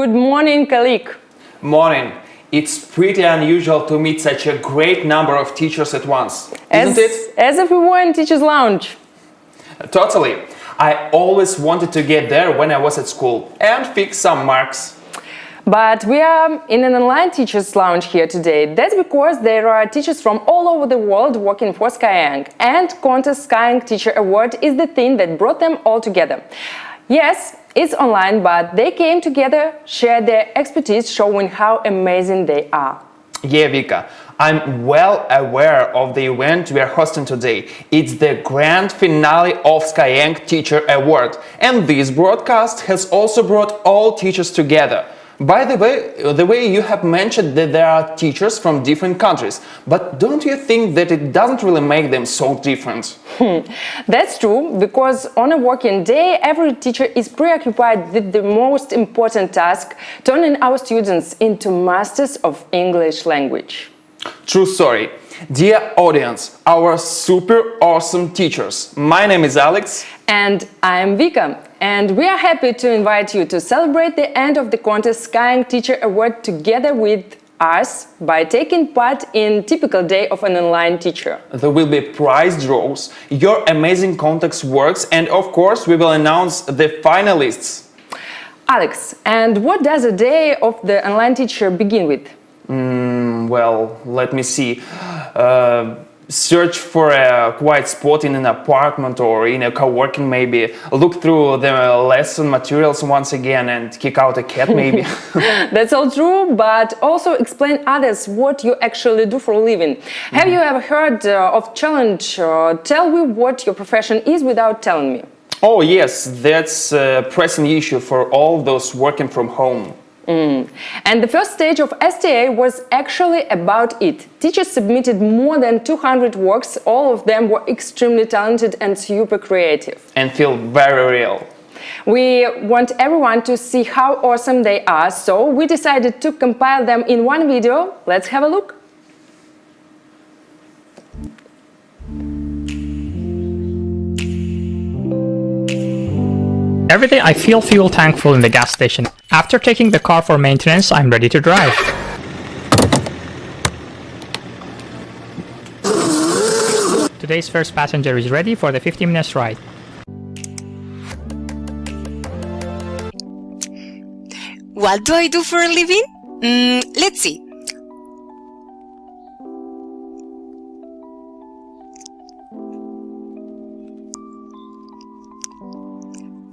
Good morning, colleague. Morning. It's pretty unusual to meet such a great number of teachers at once, isn't it? As if we were in Teacher's Lounge. Totally. I always wanted to get there when I was at school and fix some marks. But we are in an online Teacher's Lounge here today. That's because there are teachers from all over the world working for Skyeng. And contest Skyeng Teacher Award is the thing that brought them all together. Yes, it's online, but they came together, shared their expertise, showing how amazing they are. Yeah, Vika, I'm well aware of the event we are hosting today. It's the grand finale of Skyeng Teacher Award, and this broadcast has also brought all teachers together. By the way you have mentioned that there are teachers from different countries, but don't you think that it doesn't really make them so different? That's true, because on a working day, every teacher is preoccupied with the most important task, turning our students into masters of English language. True story. Dear audience, our super awesome teachers. My name is Alex. And I'm Vika. And we are happy to invite you to celebrate the end of the contest Skyeng Teacher Award together with us by taking part in typical day of an online teacher. There will be prize draws, your amazing context works, and of course we will announce the finalists. Alex, and what does a day of the online teacher begin with? Well, let me see. Search for a quiet spot in an apartment or in a co-working maybe. Look through the lesson materials once again and kick out a cat maybe. That's all true, but also explain others what you actually do for a living. Have you ever heard of challenge? Tell me what your profession is without telling me. Oh yes, that's a pressing issue for all those working from home. And the first stage of STA was actually about it. Teachers submitted more than 200 works, all of them were extremely talented and super creative. And feel very real. We want everyone to see how awesome they are, so we decided to compile them in one video. Let's have a look. Every day I feel fuel tank full in the gas station. After taking the car for maintenance, I'm ready to drive. Today's first passenger is ready for the 50 minutes ride. What do I do for a living? Let's see.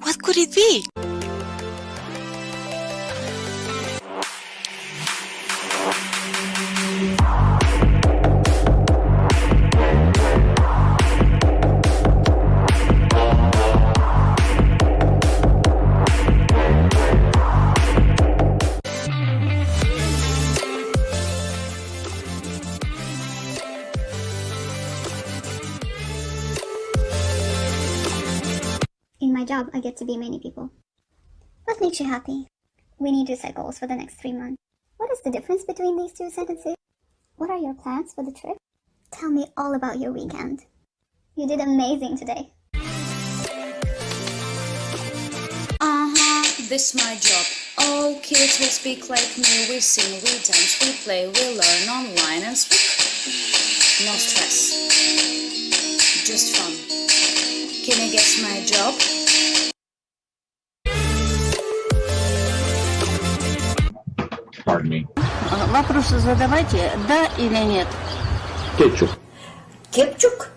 What could it be? In my job, I get to be many people. What makes you happy? We need to set goals for the next 3 months. What is the difference between these two sentences? What are your plans for the trip? Tell me all about your weekend. You did amazing today. This my job. All kids will speak like me. We sing, we dance, we play, we learn online and speak. No stress. Just fun. Can you guess my job? Pardon me. Вопросы задавайте, да или нет. Кетчуп. Кепчук?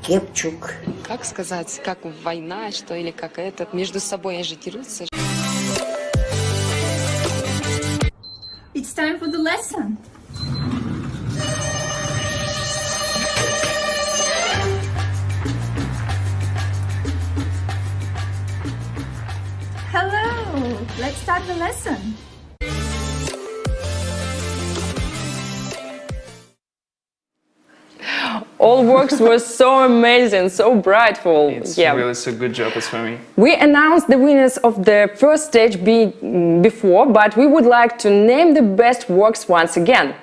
Кепчук. Как сказать, как война, что или как этот, между собой же дерутся. It's time for the lesson. Hello, let's start the lesson. All works were so amazing, so brightful. It's really so good job as for me. We announced the winners of the first stage before, but we would like to name the best works once again.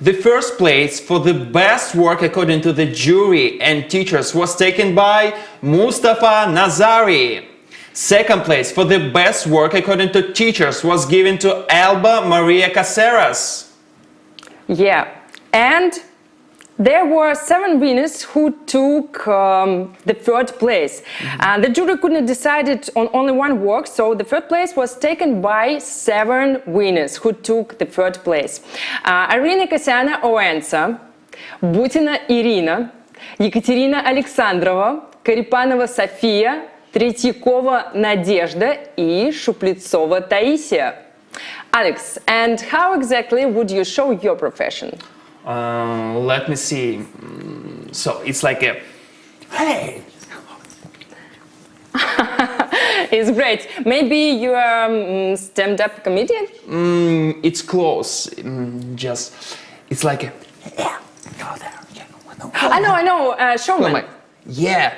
The first place for the best work according to the jury and teachers was taken by Mustafa Nazari. Second place for the best work according to teachers was given to Alba Maria Caceres. Yeah, and there were 7 winners who took the third place. The jury couldn't decide on only one work, so the third place was taken by 7 winners who took the third place. Irina Kasyana Oensa, Butina Irina, Екатерина Александрова, Карипанова София, Третьякова Надежда и Шуплецова Таисия. Alex, and how exactly would you show your profession? Let me see. So it's like a, hey! It's great. Maybe you are stand-up comedian? It's close. It's like a, yeah, go there. I know, showman. Yeah,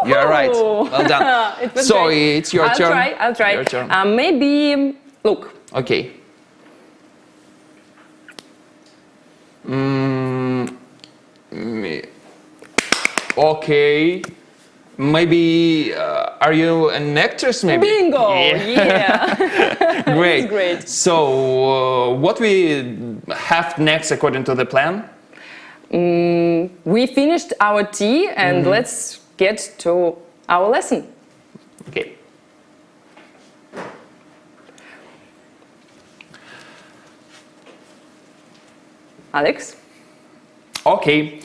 you're right. Well done. It was So great. it's your turn. I'll try. Your turn. Maybe, look. Okay. Okay. Maybe are you an actress? Maybe. Bingo! Yeah. Great. Great. So what we have next according to the plan? We finished our tea and let's get to our lesson. Okay. Alex? Okay,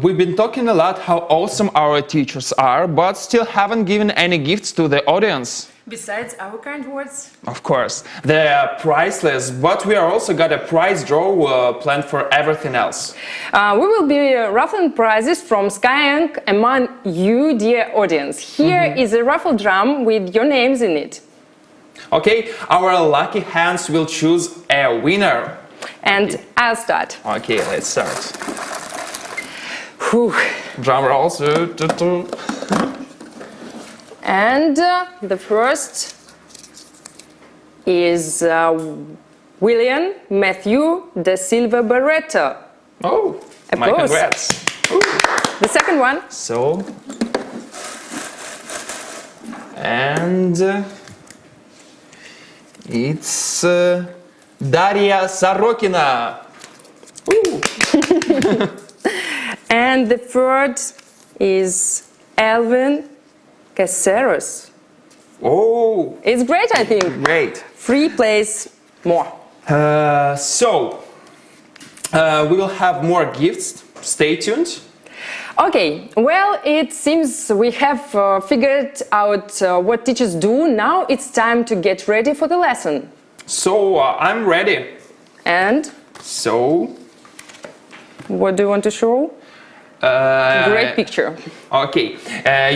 we've been talking a lot how awesome our teachers are, but still haven't given any gifts to the audience. Besides our kind words? Of course, they are priceless, but we are also got a prize draw planned for everything else. We will be raffling prizes from Skyeng among you, dear audience. Here is a raffle drum with your names in it. Okay, our lucky hands will choose a winner. And I'll start. Okay, let's start. Whew. Drum rolls. And the first is William Matthew da Silva Barreto. Oh, my Applause. congrats. The second one. So, and it's Daria Sorokina. And the third is Alvin Caceres. Oh, It's great, I think. great. 3 plays more. So, we will have more gifts. Stay tuned. Okay, well, it seems we have figured out what teachers do. Now it's time to get ready for the lesson. So, I'm ready. And So, what do you want to show? Great picture. okay,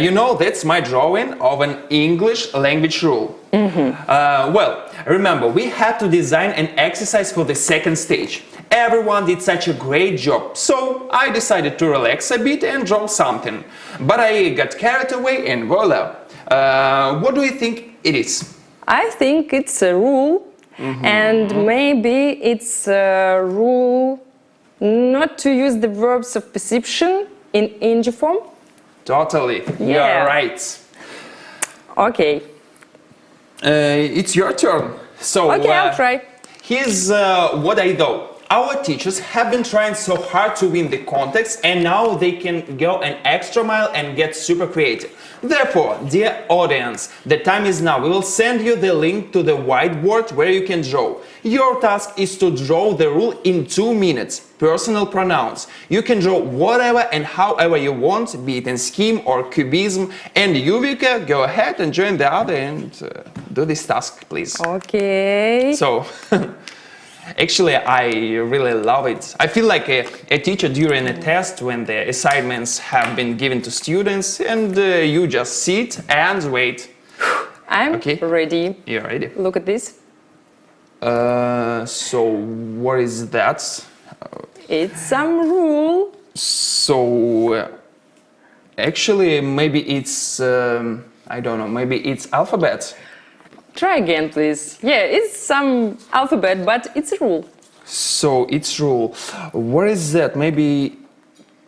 you know that's my drawing of an English language rule. Well, remember, we had to design an exercise for the second stage. Everyone did such a great job, so I decided to relax a bit and draw something. But I got carried away and voila. What do you think it is? I think it's a rule, and maybe it's a rule not to use the verbs of perception in ing form. Totally, you're right. Okay. It's your turn. So, Okay, I'll try. Here's what I know. Our teachers have been trying so hard to win the contest, and now they can go an extra mile and get super creative. Therefore, dear audience, the time is now. We will send you the link to the whiteboard where you can draw. Your task is to draw the rule in 2 minutes. Personal pronouns. You can draw whatever and however you want, be it in scheme or cubism. And Yuvika, go ahead and join the other and do this task, please. Okay. So, actually, I really love it. I feel like a teacher during a test when the assignments have been given to students and you just sit and wait. I'm ready. You're ready. Look at this. So, what is that? It's some rule. So, actually, maybe it's, I don't know, maybe it's alphabet. Try again, please. Yeah, it's some alphabet, but it's a rule. So, it's rule. What is that? Maybe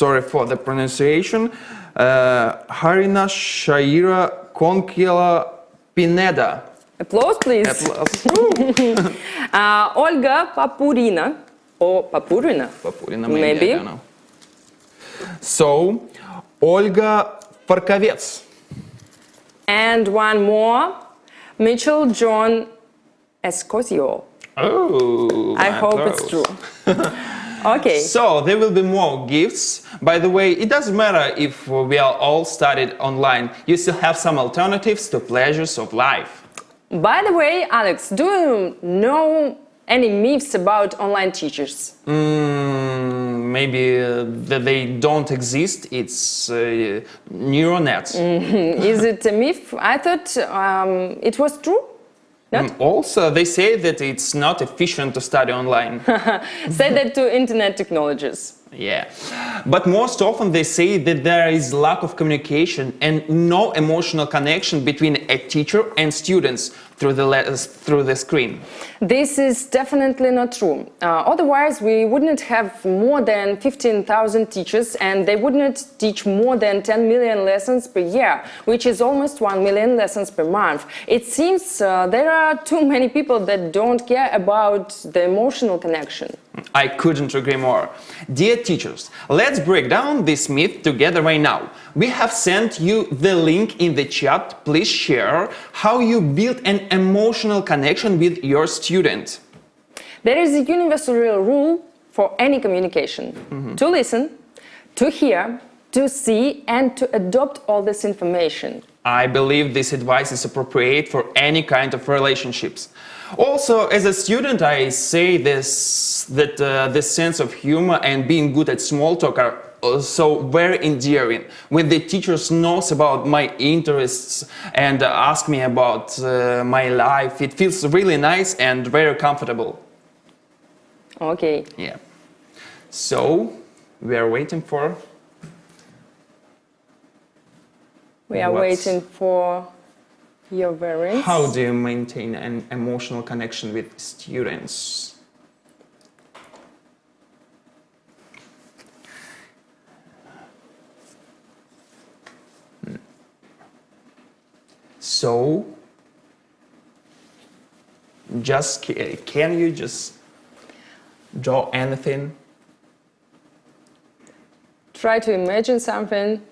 sorry for the pronunciation, Harina Shaira Konkila Pineda. Applause, please. Applause. Olga Papurina, or Papurina? Papurina, maybe. I don't know. So, Olga Farkovets. And one more, Mitchell John Escosio. Oh, I hope it's true. Okay. So there will be more gifts. By the way, it doesn't matter if we are all studied online. You still have some alternatives to pleasures of life. By the way, Alex, do you know any myths about online teachers? Maybe that they don't exist. It's neural nets. Is it a myth? I thought it was true. Not? Also, they say that it's not efficient to study online. Say that to internet technologists. Yeah, but most often they say that there is lack of communication and no emotional connection between a teacher and students through the screen. This is definitely not true. Otherwise, we wouldn't have more than 15,000 teachers and they wouldn't teach more than 10 million lessons per year, which is almost 1 million lessons per month. It seems there are too many people that don't care about the emotional connection. I couldn't agree more. Dear teachers, let's break down this myth together right now. We have sent you the link in the chat. Please share how you build an emotional connection with your student. There is a universal rule for any communication. To listen, to hear, to see and to adopt all this information. I believe this advice is appropriate for any kind of relationships. Also, as a student, I say that the sense of humor and being good at small talk are also very endearing. When the teachers knows about my interests and ask me about my life, it feels really nice and very comfortable. Okay. Yeah. So, we are waiting for... We are waiting for your variants. How do you maintain an emotional connection with students? So, can you just draw anything? Try to imagine something.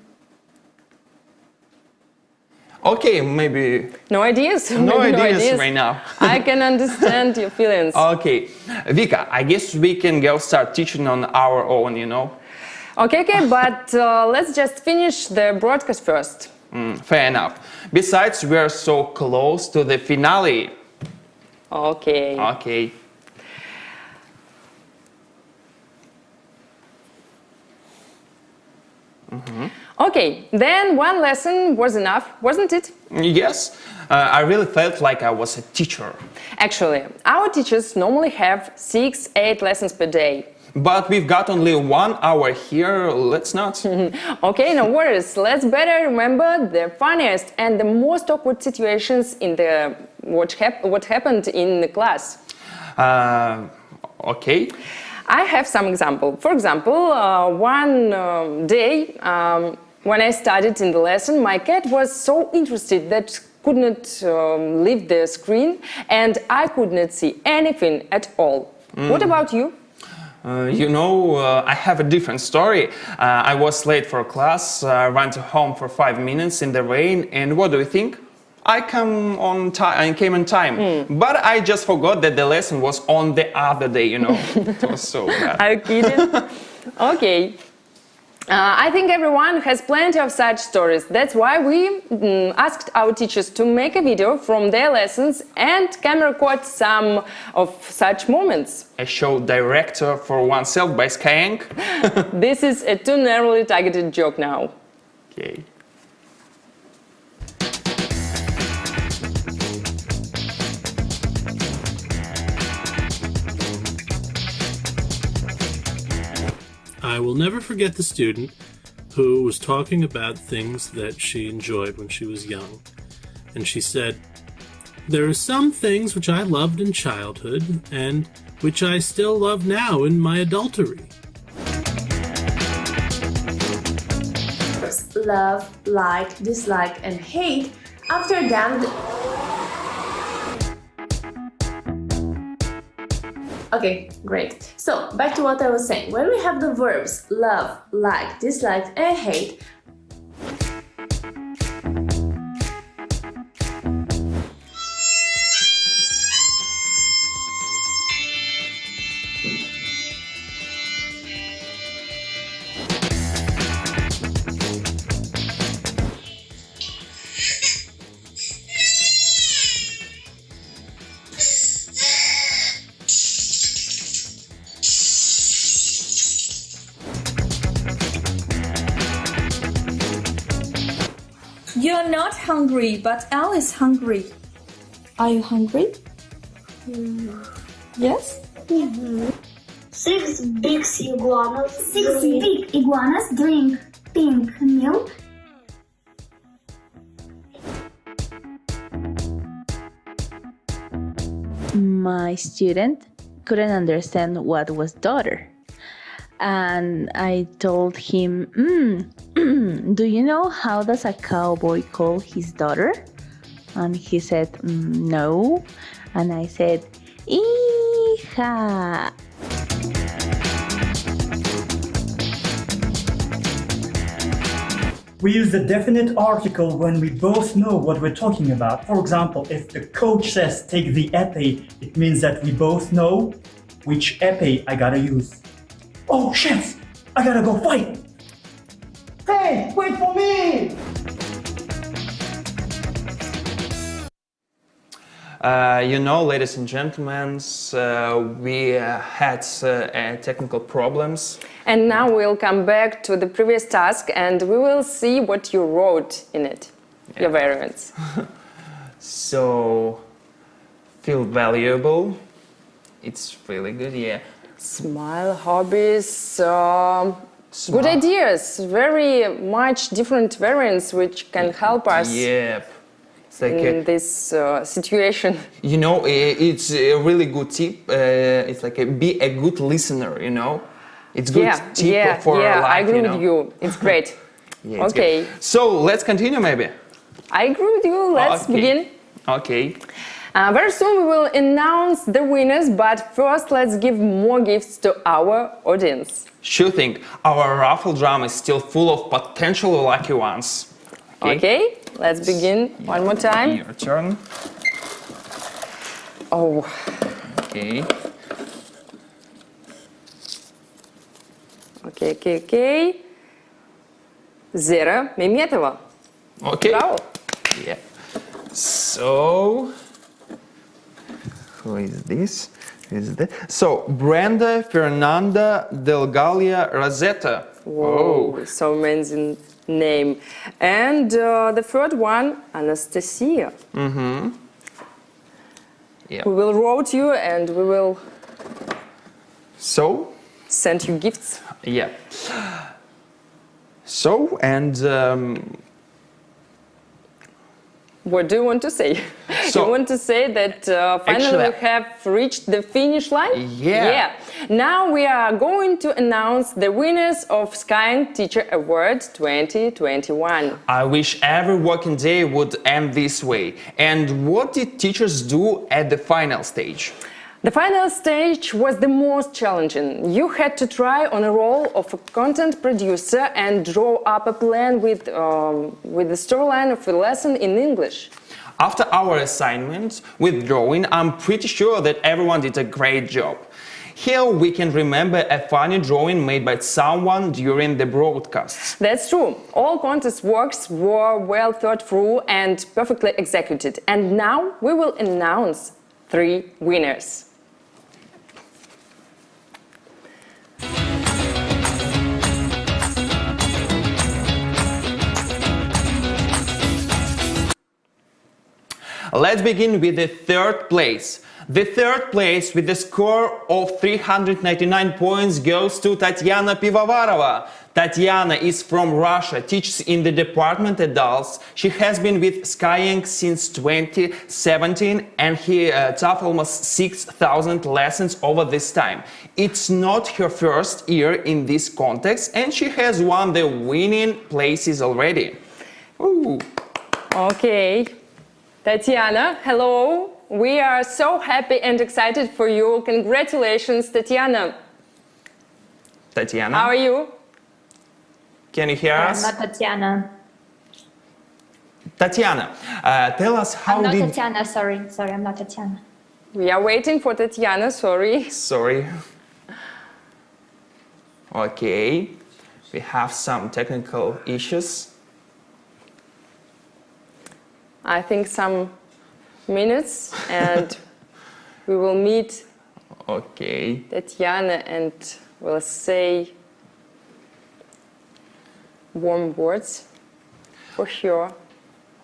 Okay, maybe... No ideas? No ideas right now. I can understand your feelings. Okay. Vika, I guess we can go start teaching on our own, you know? Okay, but let's just finish the broadcast first. Fair enough. Besides, we are so close to the finale. Okay. Okay. Okay, then one lesson was enough, wasn't it? Yes, I really felt like I was a teacher. Actually, our teachers normally have 6-8 lessons per day. But we've got only 1 hour here, let's not. Okay, no worries. Let's better remember the funniest and the most awkward situations in the what happened in the class. Okay. I have some example. For example, one day when I studied in the lesson, my cat was so interested that could not leave the screen and I could not see anything at all. What about you? You know, I have a different story. I was late for class, ran to home for 5 minutes in the rain, and what do you think? I came on time, but I just forgot that the lesson was on the other day, you know. It was so bad. Are you kidding? Okay. I think everyone has plenty of such stories. That's why we asked our teachers to make a video from their lessons and camera record some of such moments. A show director for oneself by Skyeng. This is a too narrowly targeted joke now. Okay. I will never forget the student who was talking about things that she enjoyed when she was young. And she said, "There are some things which I loved in childhood and which I still love now in my adultery." love, like, dislike, and hate. After them, okay, great. So, back to what I was saying. When we have the verbs love, like, dislike, and hate, You're not hungry, but Al is hungry. Are you hungry? Yes? 6 big iguanas. 6 big iguanas drink pink milk. My student couldn't understand what was daughter. And I told him, do you know how does a cowboy call his daughter? And he said, no. And I said, hija. We use the definite article when we both know what we're talking about. For example, if the coach says take the épée, it means that we both know which épée I gotta use. Oh, chef! I gotta go fight! Hey, wait for me! Ladies and gentlemen, we had technical problems. And now we'll come back to the previous task and we will see what you wrote in it, your variants. So, feel valuable. It's really good, yeah. Smile, hobbies, good ideas, very much different variants which can help us like in this situation. It's a really good tip. It's like be a good listener, It's good tip for life, I agree with you. It's great. Okay. Good. So let's continue maybe. I agree with you. Let's begin. Okay. Very soon we will announce the winners, but first let's give more gifts to our audience. Sure thing. Our raffle drum is still full of potential lucky ones. Okay, let's begin one more time. Your turn. Oh. Okay. Okay. Zera Memetova. Okay. Bravo. Yeah. So, who is this? So, Brenda Fernanda Delgalia Rosetta. Whoa, so amazing name. And the third one, Anastasia. Mm-hmm. Yeah. We will write you and we will send you gifts. Yeah. So, and what do you want to say? You want to say that finally we have reached the finish line? Yeah. Now we are going to announce the winners of Skyeng Teacher Award 2021. I wish every working day would end this way. And what did teachers do at the final stage? The final stage was the most challenging. You had to try on a role of a content producer and draw up a plan with the storyline of a lesson in English. After our assignment with drawing, I'm pretty sure that everyone did a great job. Here we can remember a funny drawing made by someone during the broadcasts. That's true. All contest works were well thought through and perfectly executed. And now we will announce 3 winners. Let's begin with the third place. The third place with a score of 399 points goes to Tatiana Pivovarova. Tatiana is from Russia, teaches in the department adults. She has been with Skyeng since 2017 and he taught almost 6,000 lessons over this time. It's not her first year in this context and she has won the winning places already. Ooh. Okay. Tatiana, hello. We are so happy and excited for you. Congratulations, Tatiana. Tatiana? How are you? Can you hear us? I'm not Tatiana. Tatiana, tell us how I'm not did... Tatiana, sorry, I'm not Tatiana. We are waiting for Tatiana, sorry. Sorry. Okay, we have some technical issues. I think some minutes and we will meet Okay. Tatiana and we'll say warm words for sure.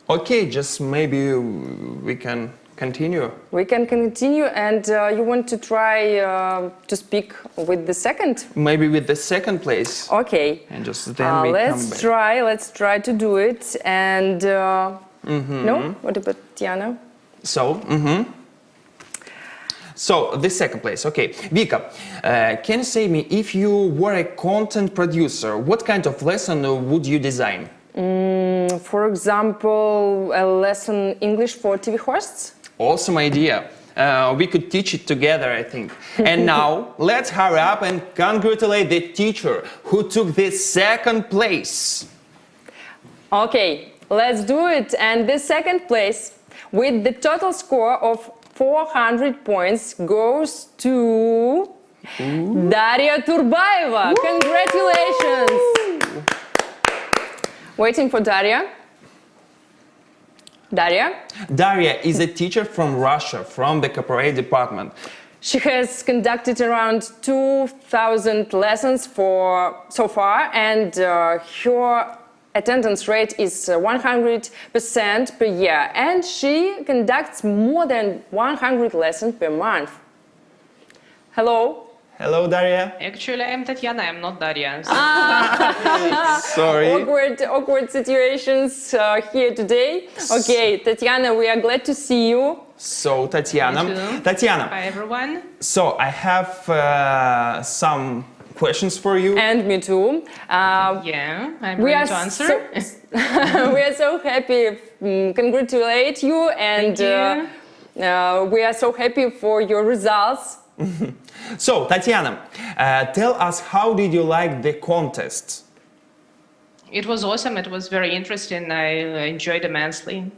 Okay, just maybe we can continue. We can continue and you want to try to speak with the second? Maybe with the second place. Okay. And just then we come back. Let's try to do it and no? What about Tiana? So, So, the second place, okay. Vika, can you say me, if you were a content producer, what kind of lesson would you design? For example, a lesson English for TV hosts? Awesome idea. We could teach it together, I think. And now, let's hurry up and congratulate the teacher who took the second place. Okay, let's do it. And the second place, with the total score of 400 points, goes to Daria Turbaeva. Woo! Congratulations! Waiting for Daria. Daria? Daria is a teacher from Russia, from the corporate department. She has conducted around 2,000 lessons so far, and her attendance rate is 100% per year, and she conducts more than 100 lessons per month. Hello. Hello, Daria. Actually, I'm Tatiana, I'm not Daria. Sorry. Awkward situations here today. Okay, Tatiana, we are glad to see you. So, Tatiana. Hi, everyone. So, I have some questions for you. And me too. Yeah, I'm ready to answer. We are so happy, congratulate you, and we are so happy for your results. So, Tatiana, tell us, how did you like the contest? It was awesome, it was very interesting, I enjoyed immensely.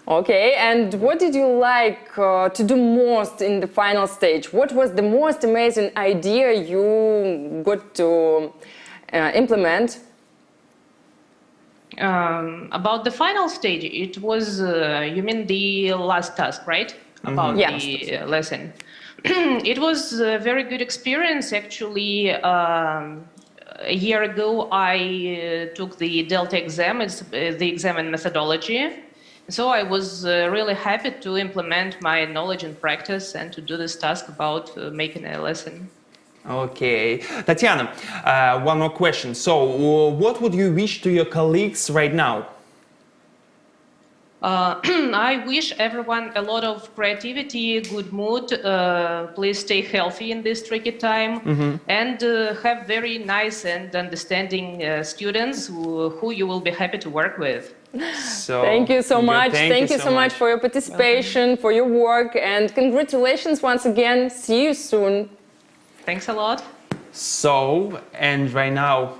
Okay, and what did you like to do most in the final stage? What was the most amazing idea you got to implement? About the final stage, it was, you mean the last task, right? About the lesson. It was a very good experience, actually. A year ago, I took the Delta exam, it's the exam in methodology. So I was really happy to implement my knowledge and practice and to do this task about making a lesson. Okay. Tatiana, one more question. So, what would you wish to your colleagues right now? I wish everyone a lot of creativity, good mood. Please stay healthy in this tricky time, and have very nice and understanding students who you will be happy to work with. So, thank you so much. Thank you so much for your participation, for your work, and congratulations once again. See you soon. Thanks a lot. So, and right now,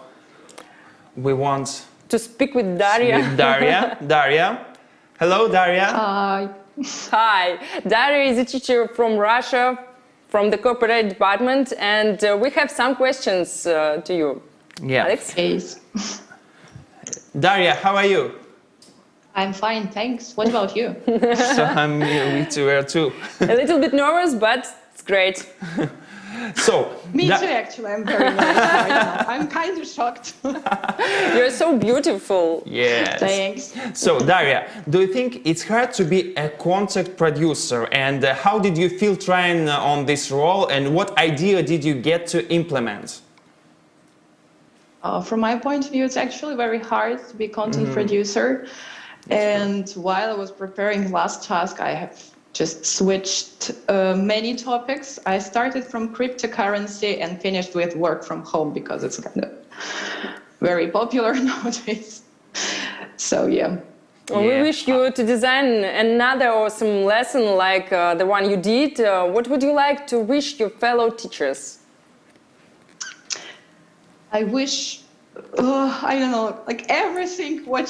we want to speak with Daria. Daria. Hello, Daria. Hi. Hi. Daria is a teacher from Russia, from the corporate department, and we have some questions to you. Yeah. Alex? Yes. Daria, how are you? I'm fine, thanks. What about you? So we are too. A little bit nervous, but it's great. So Me too, actually. I'm very nervous right now. I'm kind of shocked. You're so beautiful. Yes. Thanks. So Daria, do you think it's hard to be a content producer, and how did you feel trying on this role, and what idea did you get to implement? From my point of view, it's actually very hard to be content producer. And while I was preparing last task, I have just switched many topics. I started from cryptocurrency and finished with work from home because it's kind of very popular nowadays. So yeah. Well, we wish you to design another awesome lesson like the one you did. What would you like to wish your fellow teachers? I wish, I don't know, like everything what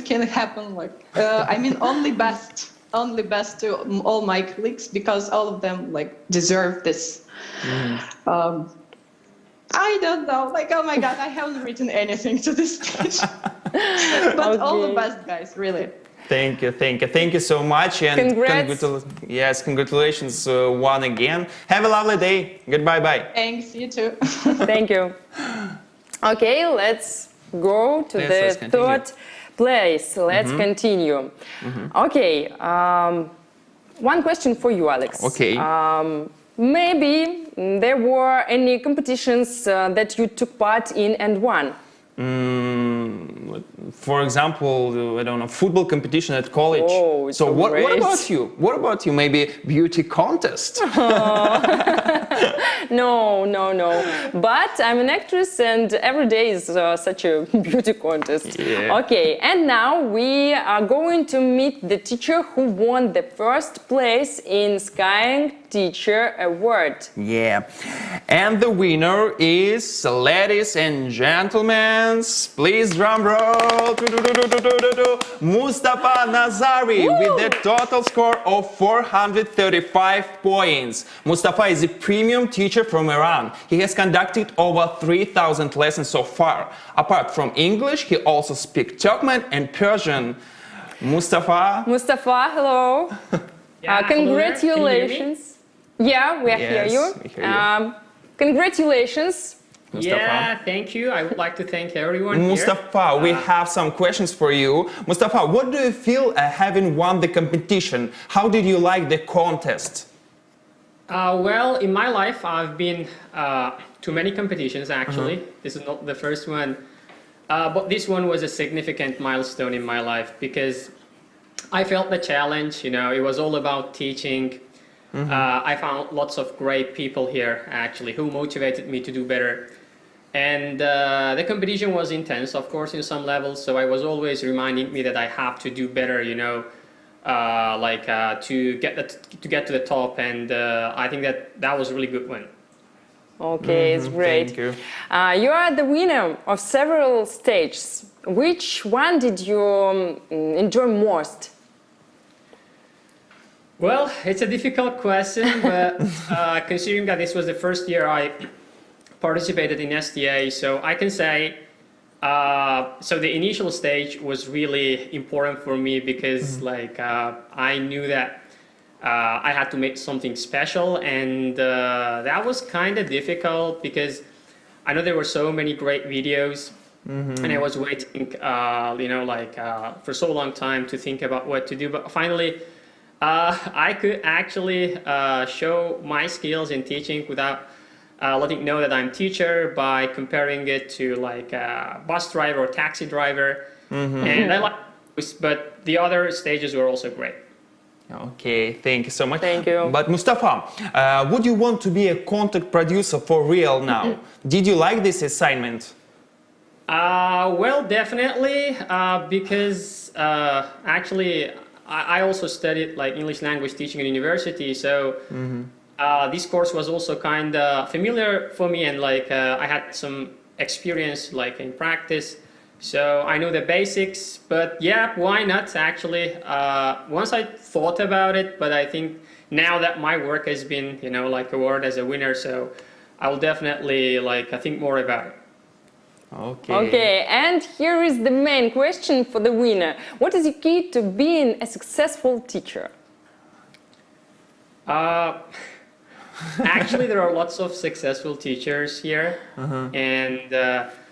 can happen. Like I mean, only best to all my colleagues, because all of them like deserve this. I don't know, like, oh my God, I haven't written anything to this speech. But all the best, guys, really. Thank you so much, and congratulations once again. Have a lovely day. Goodbye, bye. Thanks, you too. Thank you. Okay, let's go to the third place. Let's continue. Okay, one question for you, Alex. Okay. Maybe there were any competitions that you took part in and won? For example, I don't know, football competition at college. Oh, so what about you? What about you? Maybe beauty contest? No. But I'm an actress, and every day is such a beauty contest. Yeah. Okay, and now we are going to meet the teacher who won the first place in Skyeng Teacher Award. Yeah. And the winner is, ladies and gentlemen, please drum roll, Mustafa Nazari with the total score of 435 points. Mustafa is a premium teacher from Iran. He has conducted over 3,000 lessons so far. Apart from English, he also speaks Turkmen and Persian. Mustafa, hello. Congratulations. Yeah, we hear you. We hear you. Congratulations. Mustafa. Yeah, thank you. I would like to thank everyone Mustafa, we have some questions for you. Mustafa, what do you feel having won the competition? How did you like the contest? Well, in my life, I've been to many competitions, actually. This is not the first one. But this one was a significant milestone in my life because I felt the challenge. It was all about teaching. I found lots of great people here, actually, who motivated me to do better. And the competition was intense, of course, in some levels. So I was always reminding me that I have to do better, to get to the top. And I think that was a really good one. Okay, it's great. Thank you. You are the winner of several stages. Which one did you enjoy most? Well, it's a difficult question, but considering that this was the first year I participated in STA, so I can say, so the initial stage was really important for me because I knew that I had to make something special, and that was kind of difficult because I know there were so many great videos, and I was waiting, for so long time to think about what to do, but finally, I could actually show my skills in teaching without letting know that I'm a teacher by comparing it to like a bus driver or taxi driver. And I like this, but the other stages were also great. Okay, thank you so much. Thank you. But Mustafa, would you want to be a content producer for real now? Did you like this assignment? Well, definitely, because actually I also studied like English language teaching in university, so this course was also kind of familiar for me, and I had some experience in practice, so I know the basics. But yeah, why not actually? Once I thought about it, but I think now that my work has been awarded as a winner, so I will definitely think more about it. Okay, and here is the main question for the winner. What is the key to being a successful teacher? Actually, there are lots of successful teachers here, and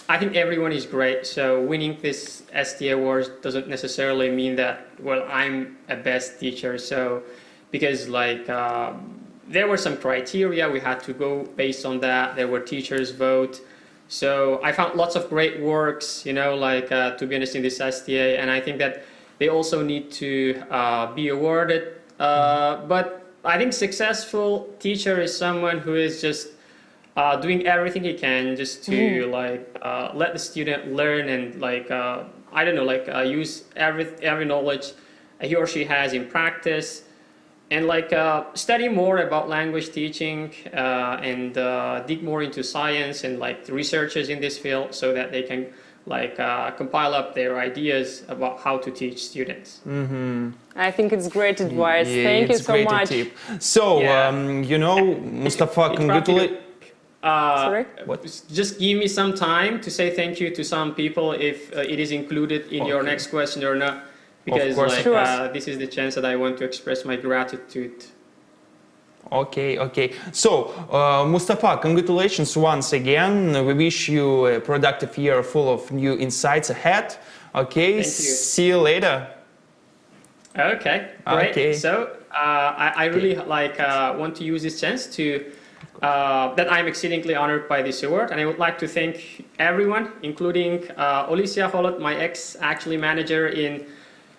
I think everyone is great. So winning this ST award doesn't necessarily mean that, well, I'm a best teacher. So because like there were some criteria, we had to go based on that. There were teachers' vote. So I found lots of great works, you know, like to be honest, in this STA, and I think that they also need to be awarded. But I think successful teacher is someone who is just doing everything he can just to like let the student learn and like I don't know, like use every knowledge he or she has in practice, and like study more about language teaching and dig more into science and like the researchers in this field, so that they can like compile up their ideas about how to teach students. I think it's great advice. Yeah, Thank you it's so great much. tip. So, you know, Mustafa, congratulations. Sorry? Just give me some time to say thank you to some people if it is included in your next question or not, because like this is the chance that I want to express my gratitude. Okay. So, Mustafa, congratulations once again. We wish you a productive year full of new insights ahead. Okay, Thank you. See you later. Okay, great. Okay. So I really like want to use this chance to that I'm exceedingly honored by this award, and I would like to thank everyone, including Olicia Holot, my actually manager in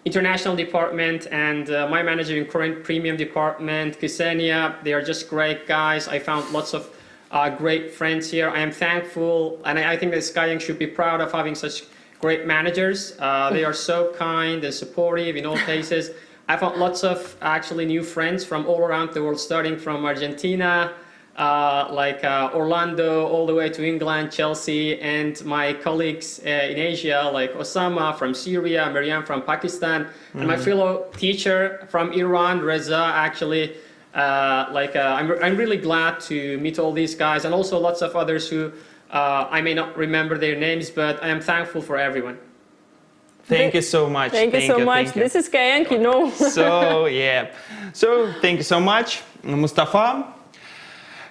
international department, and my manager in current premium department, Ksenia. They are just great guys. I found lots of great friends here. I am thankful, and I think that Skyeng should be proud of having such great managers. They are so kind and supportive in all cases. I found lots of actually new friends from all around the world, starting from Argentina, Orlando, all the way to England, Chelsea, and my colleagues in Asia, like Osama from Syria, Mariam from Pakistan, and my fellow teacher from Iran, Reza, actually. I'm really glad to meet all these guys, and also lots of others who I may not remember their names, but I am thankful for everyone. Thank you so much. Thank you so much. This is Skyeng, you know. So, yeah. So, thank you so much, Mustafa.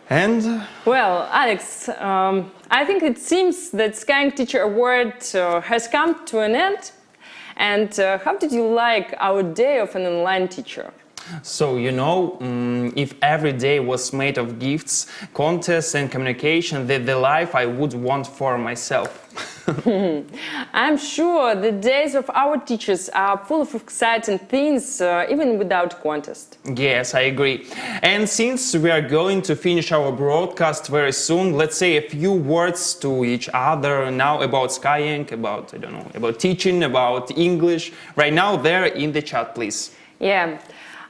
And well, Alex, I think it seems that Skyeng Teacher Award has come to an end. And how did you like our day of an online teacher? So, you know, if every day was made of gifts, contests and communication, the life I would want for myself. I'm sure the days of our teachers are full of exciting things, even without contest. Yes, I agree. And since we are going to finish our broadcast very soon, let's say a few words to each other now about Skyeng, about, I don't know, about teaching, about English. Right now, there in the chat, please. Yeah.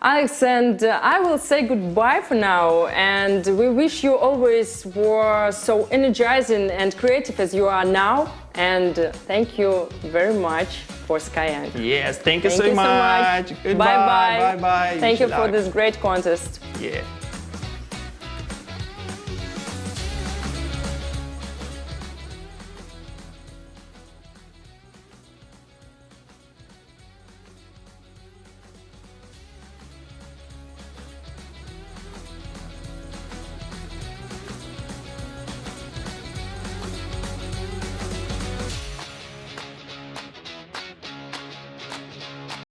Alex, and I will say goodbye for now, and we wish you always were so energizing and creative as you are now, and thank you very much for Skyeng. Yes, thank you so much. Goodbye. Bye-bye. Bye-bye. Thank you for this great contest. Yeah.